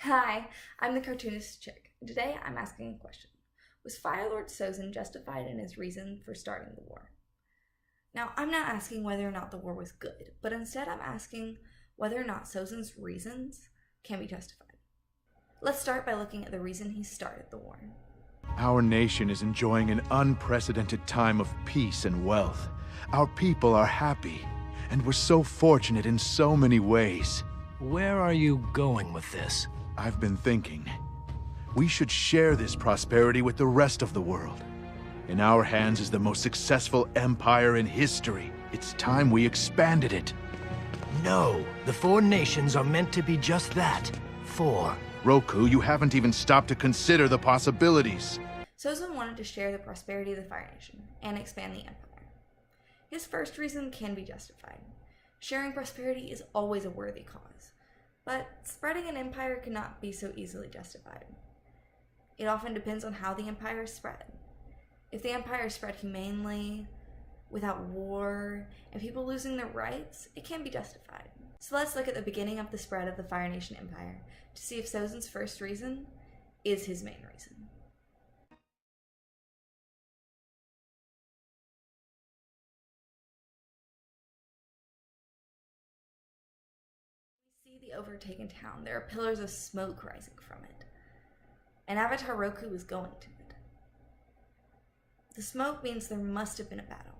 Hi, I'm the cartoonist chick. Today I'm asking a question. Was Firelord Sozin justified in his reason for starting the war? Now, I'm not asking whether or not the war was good, but instead I'm asking whether or not Sozin's reasons can be justified. Let's start by looking at the reason he started the war. Our nation is enjoying an unprecedented time of peace and wealth. Our people are happy, and we're so fortunate in so many ways. Where are you going with this? I've been thinking, we should share this prosperity with the rest of the world. In our hands is the most successful empire in history. It's time we expanded it. No, the four nations are meant to be just that. Four. Roku, you haven't even stopped to consider the possibilities. Sozin wanted to share the prosperity of the Fire Nation and expand the empire. His first reason can be justified. Sharing prosperity is always a worthy cause, but spreading an empire cannot be so easily justified. It often depends on how the empire is spread. If the empire is spread humanely, without war, and people losing their rights, it can be justified. So let's look at the beginning of the spread of the Fire Nation Empire to see if Sozin's first reason is his main reason. We see the overtaken town. There are pillars of smoke rising from it. And Avatar Roku was going to it. The smoke means there must have been a battle,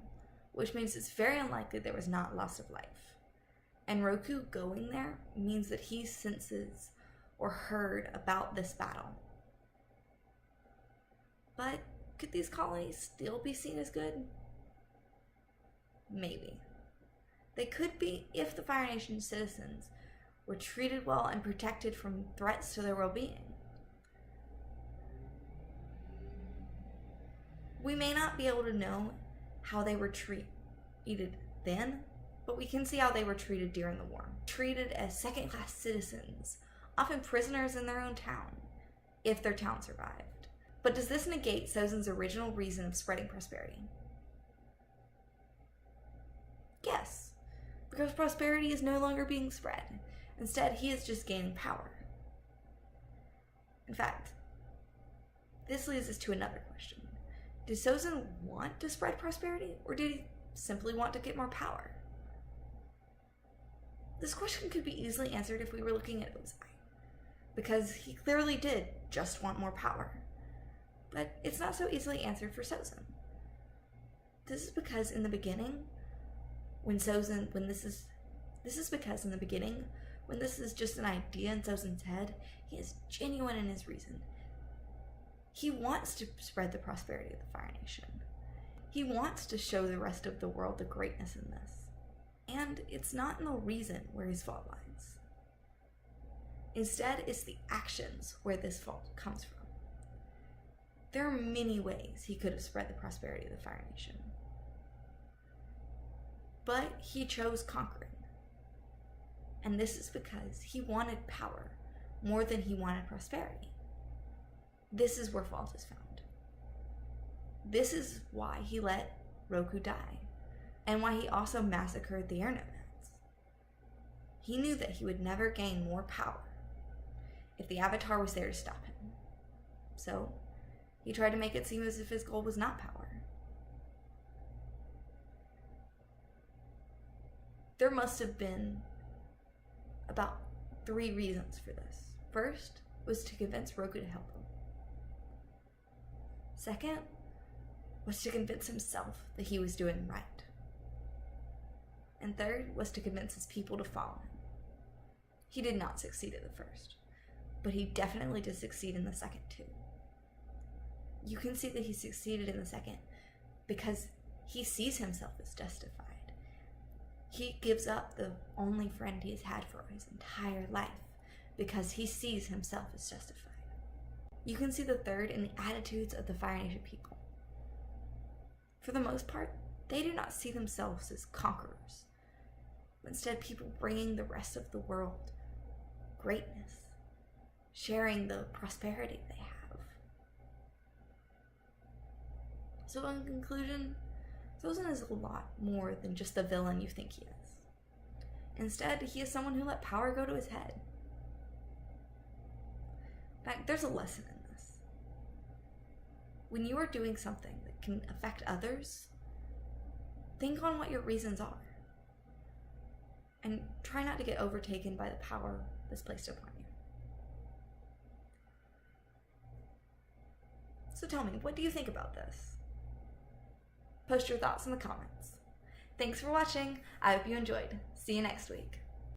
which means it's very unlikely there was not loss of life. And Roku going there means that he senses or heard about this battle. But could these colonies still be seen as good? Maybe. They could be if the Fire Nation citizens were treated well and protected from threats to their well-being. We may not be able to know how they were treated then, but we can see how they were treated during the war. Treated as second-class citizens, often prisoners in their own town, if their town survived. But does this negate Sozin's original reason of spreading prosperity? Yes, because prosperity is no longer being spread. Instead, he is just gaining power. In fact, this leads us to another question. Did Sozin want to spread prosperity, or did he simply want to get more power? This question could be easily answered if we were looking at Ozai, because he clearly did just want more power. But it's not so easily answered for Sozin. This is because in the beginning, when this is just an idea in Sozin's head, he is genuine in his reason. He wants to spread the prosperity of the Fire Nation. He wants to show the rest of the world the greatness in this. And it's not in the reason where his fault lies. Instead, it's the actions where this fault comes from. There are many ways he could have spread the prosperity of the Fire Nation. But he chose conquering. And this is because he wanted power more than he wanted prosperity. This is where fault is found. This is why he let Roku die, and why he also massacred the air nomads. He knew that he would never gain more power if the Avatar was there to stop him. So, he tried to make it seem as if his goal was not power. There must have been about 3 reasons for this. First was to convince Roku to help him. Second was to convince himself that he was doing right. And third was to convince his people to follow him. He did not succeed at the first, but he definitely did succeed in the second too. You can see that he succeeded in the second because he sees himself as justified. He gives up the only friend he has had for his entire life because he sees himself as justified. You can see the third in the attitudes of the Fire Nation people. For the most part, they do not see themselves as conquerors, but instead people bringing the rest of the world greatness, sharing the prosperity they have. So in conclusion, Sozin is a lot more than just the villain you think he is. Instead, he is someone who let power go to his head. In fact, there's a lesson in this. When you are doing something that can affect others, think on what your reasons are. And try not to get overtaken by the power that's placed upon you. So tell me, what do you think about this? Post your thoughts in the comments. Thanks for watching. I hope you enjoyed. See you next week.